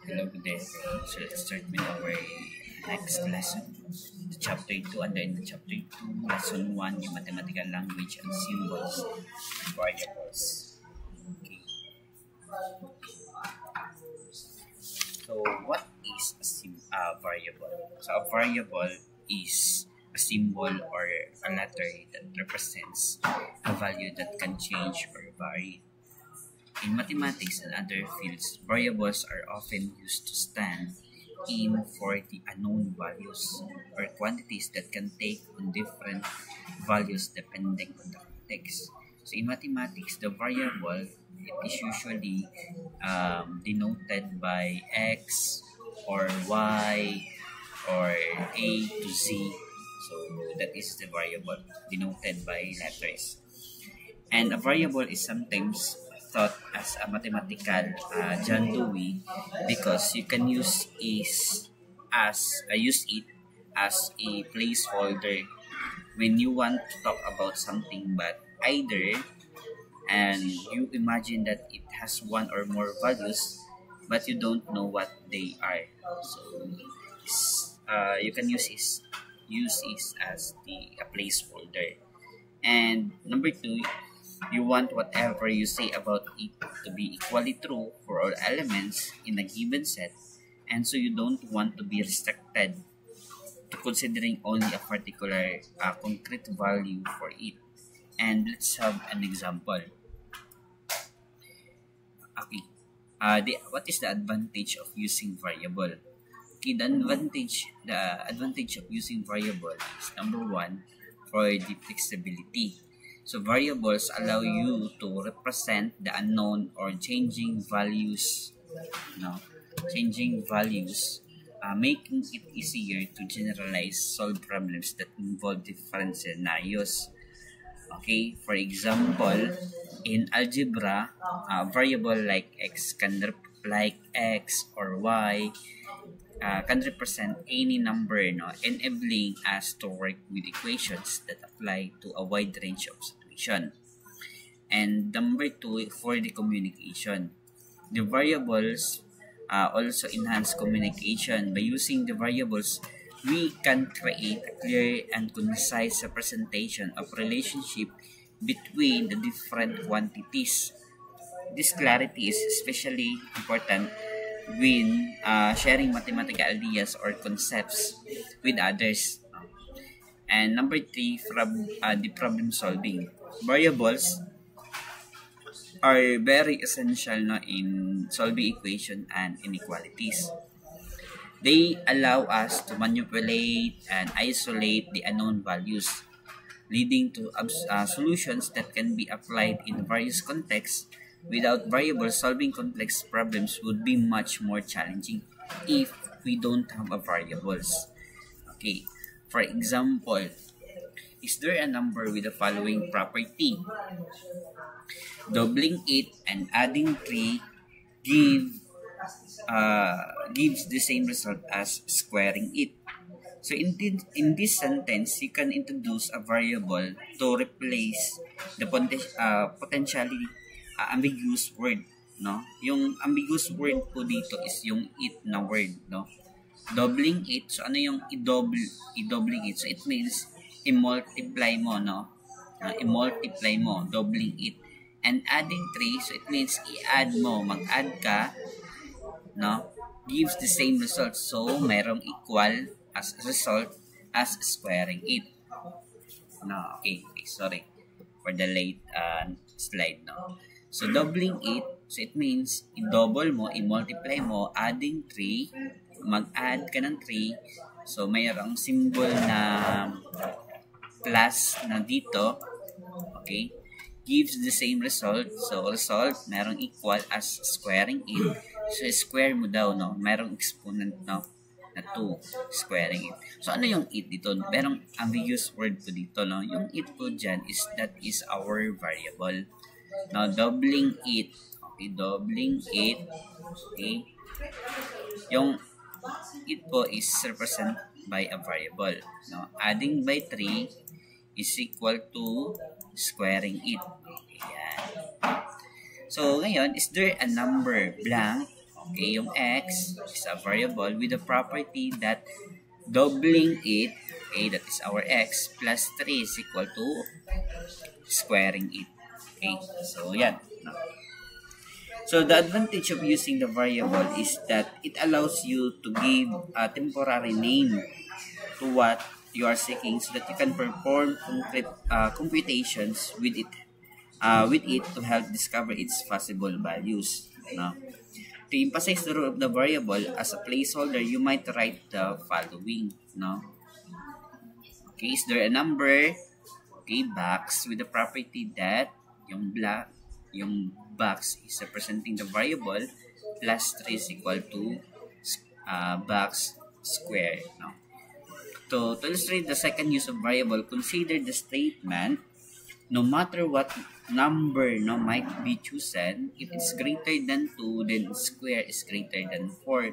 Hello, good day everyone. So let's start with our next lesson. The chapter 2, and then the chapter 2, lesson 1, yung mathematical language and symbols, variables. Okay. So what is a variable? So a variable is a symbol or a letter that represents a value that can change or vary. In mathematics and other fields, variables are often used to stand in for the unknown values or quantities that can take on different values depending on the context. So in mathematics, the variable is usually denoted by x or y or a to z. So that is the variable denoted by letters. And a variable is sometimes thought as a mathematical John Dewey because you can use it as a placeholder when you want to talk about something, but either and you imagine that it has one or more values but you don't know what they are. So you can use it as a placeholder. And number two, you want whatever you say about it to be equally true for all elements in a given set, and so you don't want to be restricted to considering only a particular concrete value for it. And let's have an example. Okay. What is the advantage of using variable? Okay, the advantage of using variable is number one, for the flexibility. So variables allow you to represent the unknown or changing values, making it easier to generalize, solve problems that involve different scenarios. Okay, for example, in algebra, a variable like x or y can represent any number, enabling us to work with equations that apply to a wide range of situations. And number two, for the communication, the variables also enhance communication. By using the variables, we can create a clear and concise representation of relationship between the different quantities. This clarity is especially important when sharing mathematical ideas or concepts with others. And number three, the problem solving. Variables are very essential in solving equation and inequalities. They allow us to manipulate and isolate the unknown values, leading to solutions that can be applied in various contexts. Without variables, solving complex problems would be much more challenging if we don't have a variables. Okay, for example, is there a number with the following property? Doubling it and adding 3 gives the same result as squaring it. So in this sentence, you can introduce a variable to replace the potentially ambiguous word, Yung ambiguous word po dito is yung it na word, Doubling it. So ano yung i-doubling it? So it means i-multiply mo, I-multiply mo, doubling it. And adding 3, so it means i-add mo, mag-add ka, gives the same result. So merong equal as result as squaring it. Okay, sorry for the late slide, So doubling it, so it means i-double mo, i-multiply mo, adding 3, mag-add ka ng 3, so mayroong symbol na plus na dito, okay, gives the same result. So result, mayroong equal as squaring it, so square mo daw, mayroong exponent, na 2, squaring it. So ano yung it dito? Merong ambiguous word po dito, Yung it po dyan that is our variable. Now, doubling it. Okay, doubling it. Okay. Yung it po is represented by a variable. Adding by 3 is equal to squaring it. Okay, yan. So, ngayon, is there a number blank? Okay, yung x is a variable with a property that doubling it, okay, that is our x, plus 3 is equal to squaring it. Okay, so yan. So the advantage of using the variable is that it allows you to give a temporary name to what you are seeking so that you can perform concrete computations with it to help discover its possible values. No? To emphasize the role of the variable as a placeholder, you might write the following. No? Okay, is there a number? Okay, box with the property that yung box is representing the variable plus 3 is equal to box square. No? To illustrate the second use of variable, consider the statement, no matter what number might be chosen, if it's greater than 2, then square is greater than 4.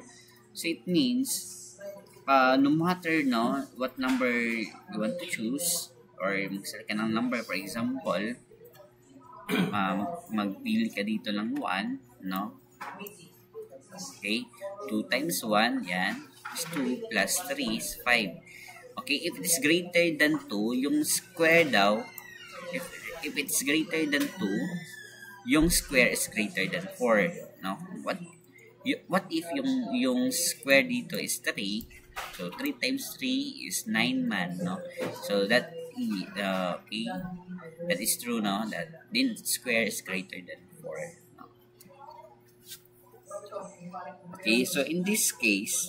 So it means, no matter what number you want to choose, or mag-select ka ng number, for example, magpili ka dito ng 1, no? Okay, 2 times 1, yan, is 2 plus 3 is 5. Okay, if it is greater than 2, yung square daw, if it's greater than 2, yung square is greater than 4, no? What if yung square dito is 3, so 3 times 3 is 9 man, no? So that okay, that is true, no? That then square is greater than 4. No? Okay, so in this case,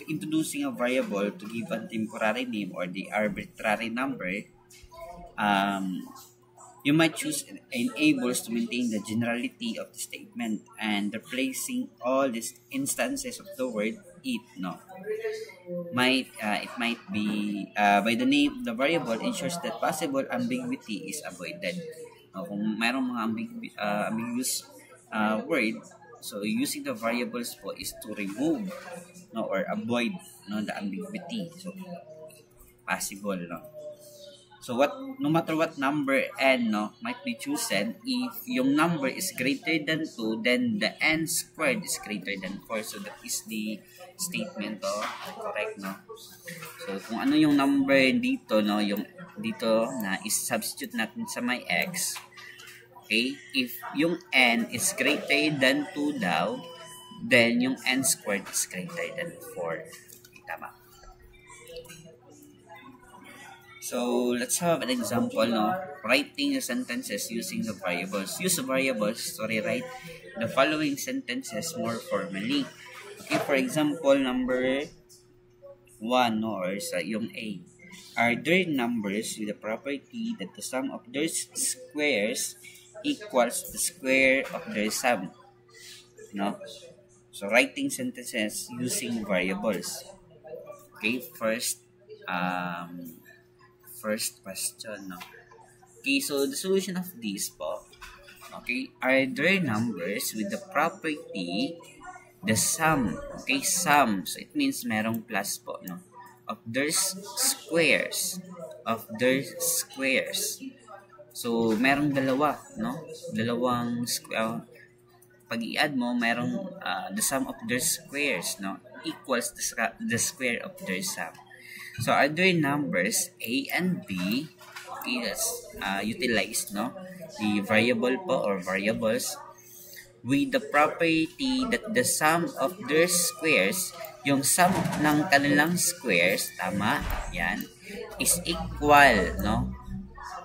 introducing a variable to give a temporary name or the arbitrary number, you might choose enables to maintain the generality of the statement and replacing all these instances of the word it, no? It might be by the name of the variable ensures that possible ambiguity is avoided. Kung mayroong mga ambiguous word, so using the variables po is to remove, no, or avoid, no, the ambiguity. So possible, no. So no matter what number n, no, might be chosen, if yung number is greater than 2, then the n squared is greater than 4. So that is the statement, correct, no? So kung ano yung number dito, no, yung dito na is-substitute natin sa may x. Okay? If yung n is greater than 2 daw, then yung n squared is greater than 4. Okay, tama. So, let's have an example, no? Writing the sentences using the variables. Use the variables to rewrite the following sentences more formally. Okay, for example, number 1, no, or yung A. Are there numbers with the property that the sum of their squares equals the square of their sum? No? So, writing sentences using variables. Okay, first question, no? Okay, so the solution of this po, okay, are there numbers with the property, the sum, okay, sum, so it means merong plus po, no, of their squares, so merong dalawa, no, dalawang pag i-add mo, merong the sum of their squares, no, equals the square of their sum. So, are there numbers A and B? Okay, that's utilized, no? The variable po or variables with the property that the sum of their squares, yung sum ng kanilang squares, tama, yan, is equal, no?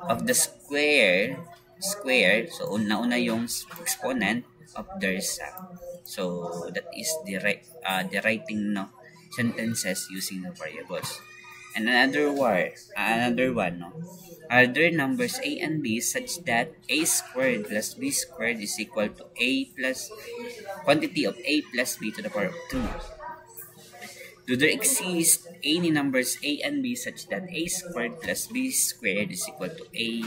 Of the square, so una yung exponent of their sum. So, that is the writing, no, sentences using the variables. And another one, no? Are there numbers A and B such that A squared plus B squared is equal to A plus quantity of A plus B to the power of 2? Do there exist any numbers A and B such that A squared plus B squared is equal to A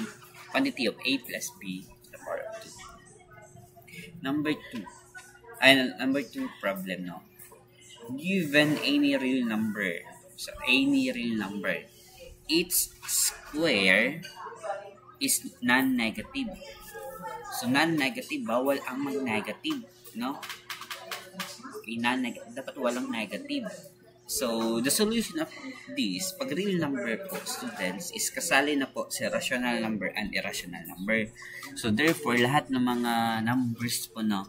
quantity of A plus B to the power of 2? Number 2 problem, no? Given any real number, so any real number, its square is non-negative. So non-negative, bawal ang mag-negative, no? Okay, dapat walang negative. So, the solution of this, pag real number po, students, is kasali na po si rational number and irrational number. So, therefore, lahat ng mga numbers po, no,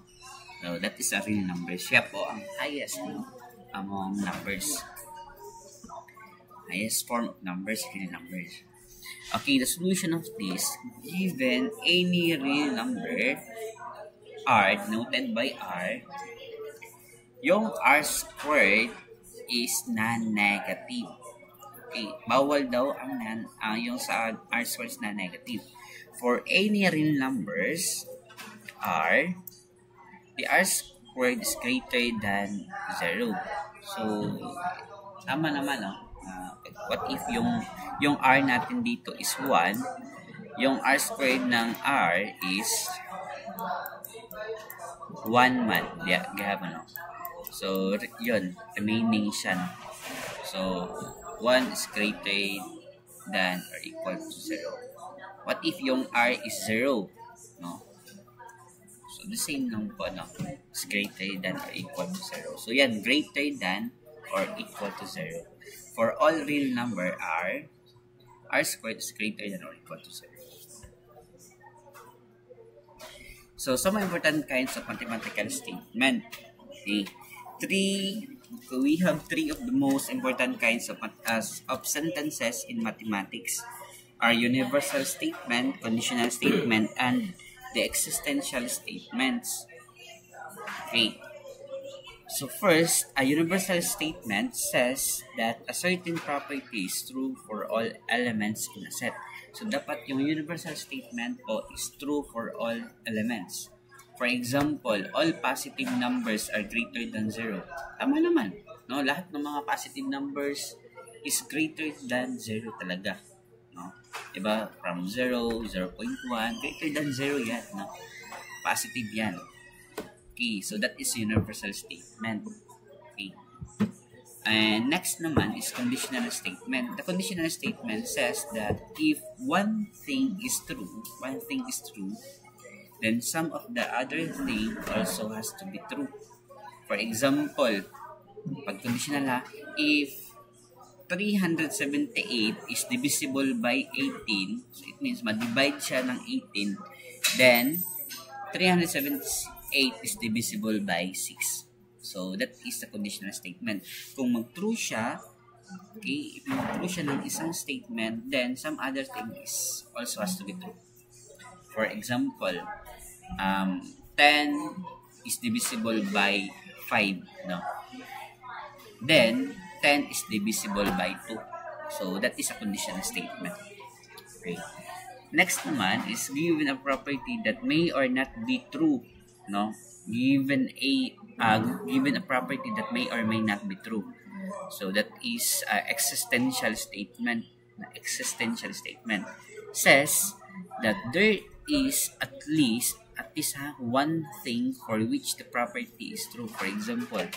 so that is a real number. Siya po ang highest, no, among numbers. Highest form of numbers, real numbers. Okay, the solution of this, given any real number, R, denoted by R, yung R squared is non-negative. Okay, bawal daw ang yung sa R squared is non-negative. For any real numbers, R, the R squared is greater than 0. So, tama naman, no? What if yung R natin dito is 1, yung R squared ng R is 1 man. Yeah, gahapon, no? So, yun, remaining siya. So, 1 is greater than or equal to 0. What if yung R is 0? No? So, the same lang po, no? Is greater than or equal to 0. So, yan, greater than or equal to 0. For all real number R squared is greater than or equal to 0. So, some important kinds of mathematical statement. Okay. We have three of the most important kinds of sentences in mathematics are universal statement, conditional statement, and the existential statements. Okay. So first, a universal statement says that a certain property is true for all elements in a set. So dapat yung universal statement po is true for all elements. For example, all positive numbers are greater than 0. Tama naman. No? Lahat ng mga positive numbers is greater than 0 talaga. No? Diba? From 0, 0.1, greater than 0 yan. No? Positive yan. Okay, so that is universal statement. Okay. And next naman is conditional statement. The conditional statement says that if one thing is true, then some of the other thing also has to be true. For example, pag conditional ha, if 378 is divisible by 18, so it means ma-divide siya ng 18, then 378 is divisible by 6. So, that is the conditional statement. Kung mag-true siya, okay, if mag-true siya ng isang statement, then some other thing is also has to be true. For example, 10 is divisible by 5, no? Then, 10 is divisible by 2. So, that is a conditional statement. Okay. Next naman is given a property that may or not be true, no? Given a property that may or may not be true. So, that is existential statement. Existential statement says that there is at least one thing for which the property is true. For example,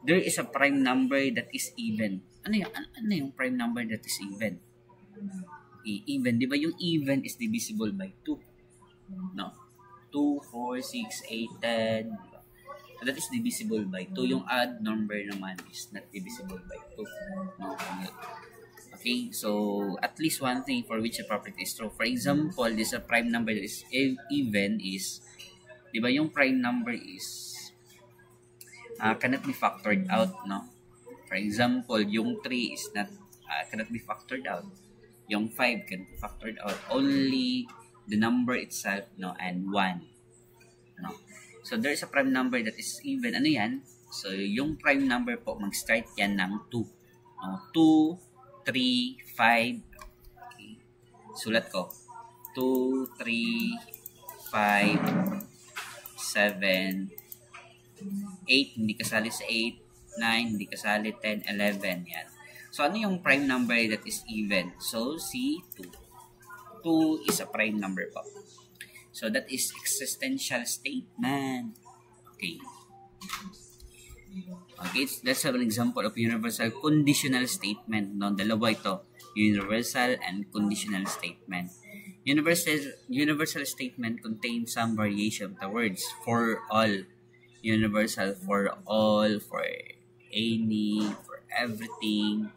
there is a prime number that is even. Ano yung prime number that is even? Even, di ba yung even is divisible by 2? No? 2, 4, 6, 8, 10. Diba? So that is divisible by 2. Yung odd number naman is not divisible by 2. No? Okay, so at least one thing for which a property is true. For example, this a prime number that is even is, di ba yung prime number is cannot be factored out, no? For example, yung 3 is not cannot be factored out. Yung 5 can be factored out. Only the number itself, no, and 1. No? So there is a prime number that is even. Ano yan? So yung prime number po, mag-start yan ng 2. No? 2, 3, 5. Okay. Sulat ko. 2, 3, 5, 7, 8, hindi kasali sa 8, 9, hindi kasali 10, 11. Yan. So, ano yung prime number that is even? So, si 2. 2 is a prime number po. So, that is existential statement. Okay. Okay, that's an example of universal conditional statement. No, dalawa ito. Universal and conditional statement. Universal statement contains some variation of the words for all. universal for all, for any, for everything.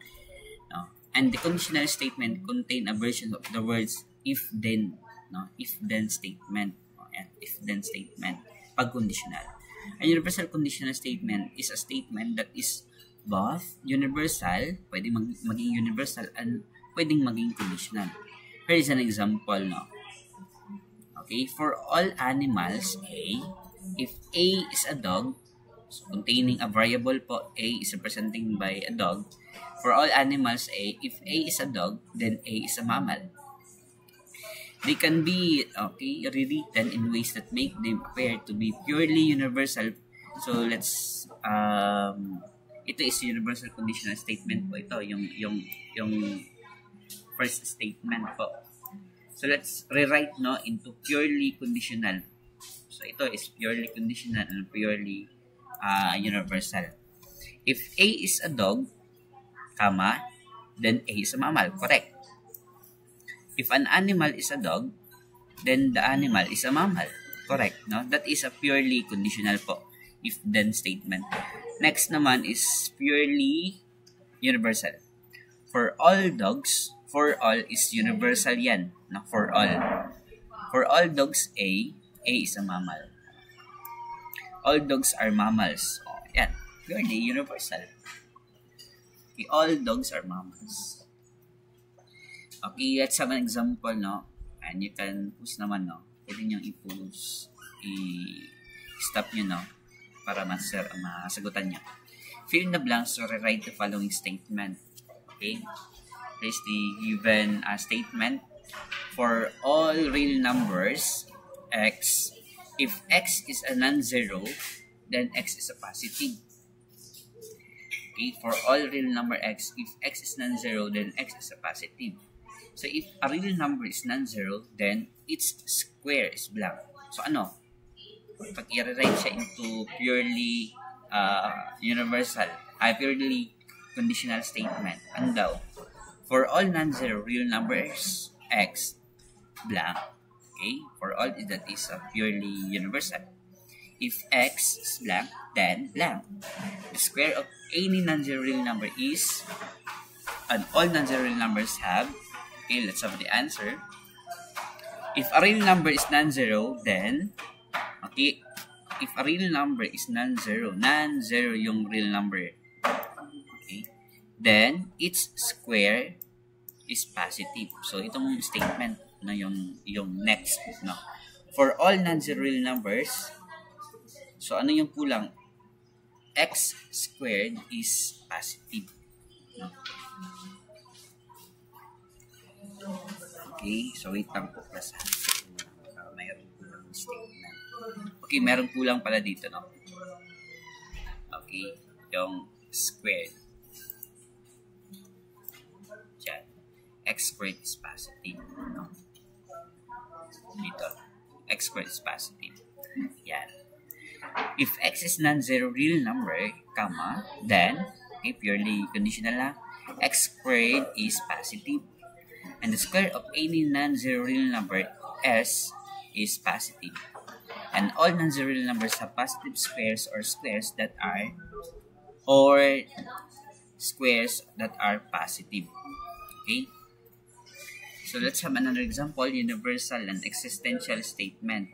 No? And the conditional statement contain a version of the words if then, no? If then statement, no? And if then statement pag conditional. A universal conditional statement is a statement that is both universal, pwedeng maging universal, and pwedeng maging conditional. Here is an example, no? Okay, for all animals A, if A is a dog, so containing a variable po, A is representing by a dog. For all animals A, if A is a dog, then A is a mammal. They can be rewritten in ways that make them appear to be purely universal. So let's ito is universal conditional statement po ito, yung first statement po. So let's rewrite no into purely conditional. So ito is purely conditional and purely universal. If A is a dog, comma, then A is a mammal, correct? If an animal is a dog, then the animal is a mammal. Correct, no? That is a purely conditional po. If then statement. Next naman is purely universal. For all dogs, for all is universal yan. No? For all. For all dogs A is a mammal. All dogs are mammals. Oh, yan. Purely universal. Okay, all dogs are mammals. Okay, let's have an example, no? And you can post naman, no? Pwede nyo i-post, i-stop nyo, no? Para masagutan nyo. Fill in the blanks to rewrite the following statement. Okay? There's the given statement. For all real numbers, x, if x is a non-zero, then x is a positive. Okay? For all real number x, if x is non-zero, then x is a positive. So, if a real number is non-zero, then its square is blank. So, ano? Pag i-rewrite siya into purely universal, purely conditional statement, ano daw? For all non-zero real numbers, x, blank. Okay? For all that is a purely universal. If x is blank, then blank. The square of any non-zero real number is, and all non-zero real numbers have, okay, let's have the answer. If a real number is non-zero, then, okay, if a real number is non-zero yung real number, okay, then its square is positive. So, itong statement, no, yung next, no. For all non-zero real numbers, so ano yung kulang? X squared is positive. No? Okay, so wait lang po plus mayroon kulang statement. Okay, mayroon kulang pala dito, no? Okay, yung squared. Diyan. X squared is positive, no? Dito. X squared is positive. Yan. If x is non-zero real number, comma, then, okay, purely conditional lang, x squared is positive. And the square of any non-zero real number s is positive. And all non-zero real numbers have positive squares or squares that are positive. Okay? So let's have another example, universal and existential statement.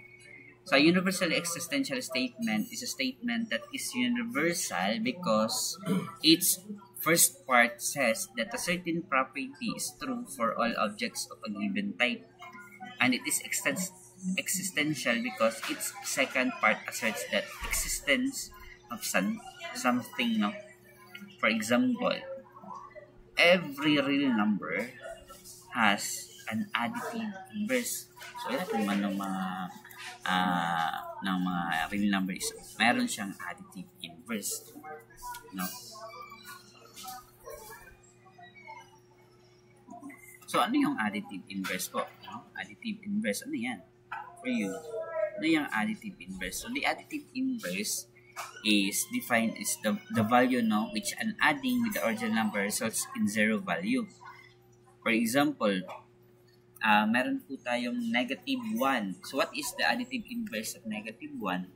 So a universal existential statement is a statement that is universal because its first part says that a certain property is true for all objects of a given type. And it is existential because its second part asserts that existence of something, no? For example, every real number has an additive inverse. So, lahat naman ng mga real numbers, mayroon siyang additive inverse. No? So, ano yung additive inverse po? No? Additive inverse, ano yan? For you, ano yung additive inverse? So, the additive inverse is defined as the value, no, which an adding with the original number results in zero value. For example, meron po tayong -1. So, what is the additive inverse of -1?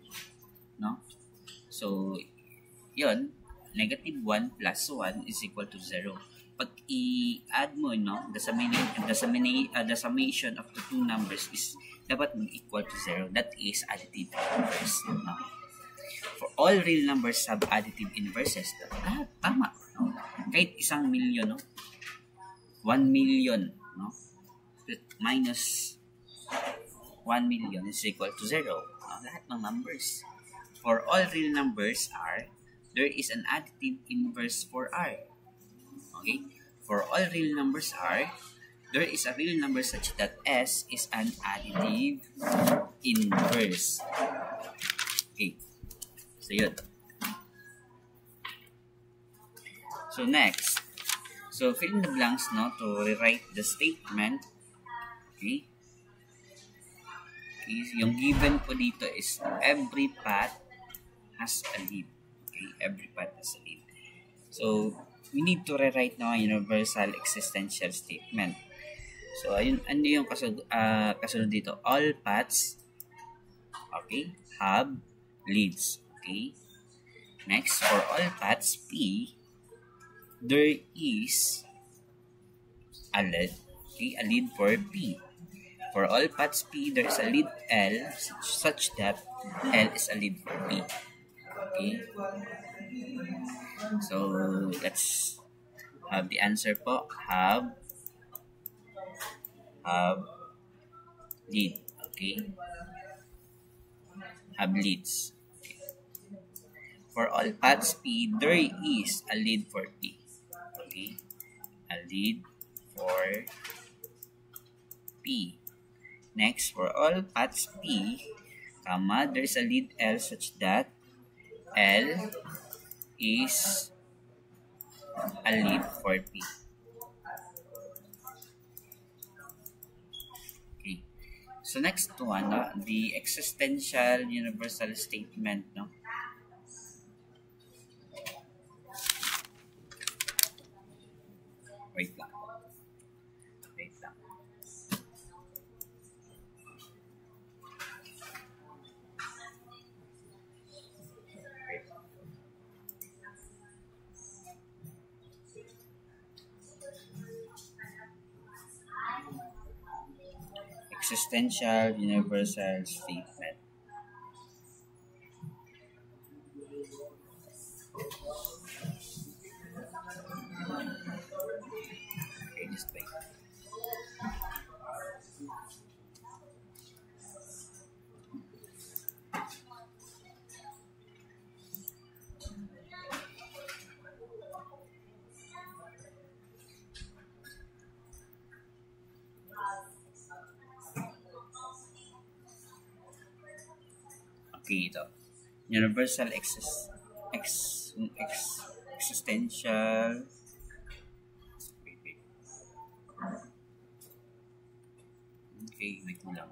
No? So, yun, negative 1 plus 1 is equal to 0. Pag i-add mo, no, the summation of the two numbers is dapat mag-equal to 0. That is additive inverse. No? For all real numbers have additive inverses. Tama. No? Kahit 1,000,000, no? 1,000,000, no? Minus 1,000,000 is equal to 0. No? Lahat ng numbers. For all real numbers R, there is an additive inverse for R. Okay? For all real numbers R, there is a real number such that S is an additive inverse. Okay. So, yun. So, next. So, fill in the blanks, no, to rewrite the statement. Okay. Yung given ko dito is every path has a lead. Okay, every path has a lead. So, we need to rewrite now a universal existential statement. So, ayun, ano yung kasunod dito? All paths, okay, have leads. Okay. Next, for all paths P, there is a lead. Okay, a lead for P. For all paths P, there is a lead L such that L is a lead for P. Okay. So, let's have the answer po. Have lead. Okay. Have leads. Okay. For all paths P, there is a lead for P. Okay. A lead for P. Next, for all paths P, comma, there is a lead L such that L is a lead for P. Okay. So next one, the existential universal statement, no? Wait lang. Existential universal statement. Okay, just wait. Okay, ito. Universal existential. Wait. Okay, wait mo lang.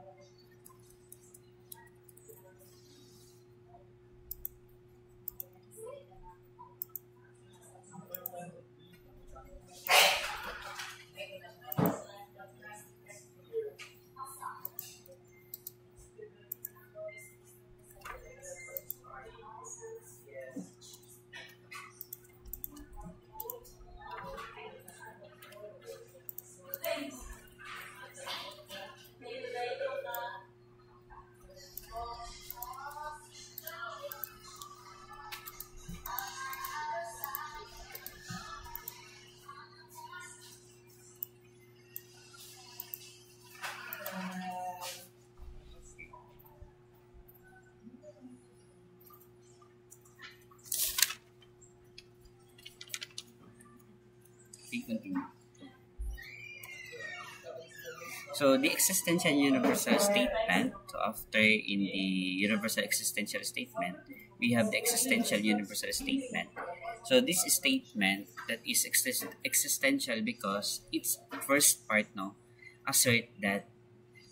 Continue. So the existential universal statement. So after in the universal existential statement, we have the existential universal statement. So this statement that is existential because its first part assert that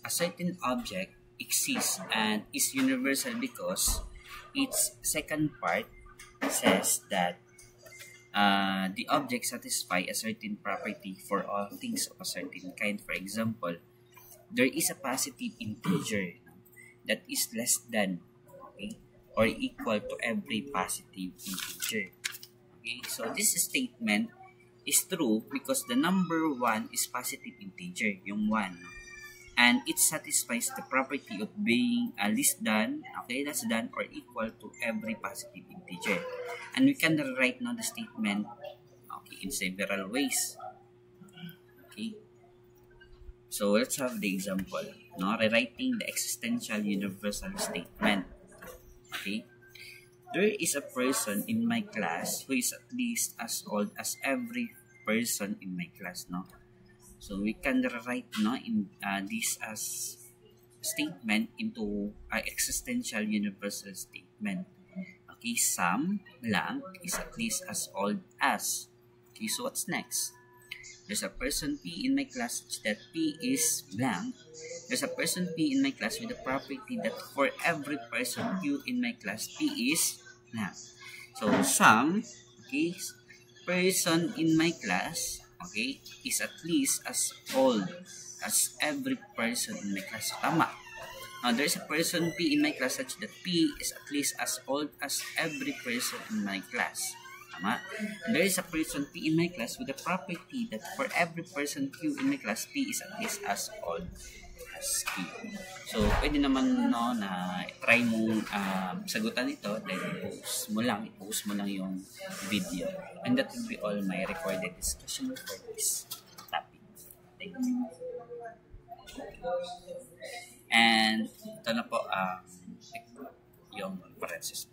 a certain object exists and is universal because its second part says that the object satisfy a certain property for all things of a certain kind. For example, there is a positive integer that is less than, okay, or equal to every positive integer. Okay, so this statement is true because the number 1 is positive integer, yung 1. And it satisfies the property of being less than, okay, less than or equal to every positive integer. And we can write now the statement, okay, in several ways. Okay, so let's have the example. No, rewriting the existential universal statement. Okay, there is a person in my class who is at least as old as every person in my class. No, so we can write no in this as statement into existential universal statement. Okay, some blank is at least as old as. Okay, so what's next? There's a person P in my class such that P is blank. There's a person P in my class with the property that for every person Q in my class P is blank. So some, okay, person in my class, okay, is at least as old as every person in my class. So, tama. Now, there's a person P in my class such that P is at least as old as every person in my class. Tama. And there is a person P in my class with the property that for every person Q in my class, P is at least as old as Q. So, pwede naman no, na try mo sagutan ito, then i-post mo lang yung video. And that will be all my recorded discussion for this topic. Thank you. And ito na po yung references.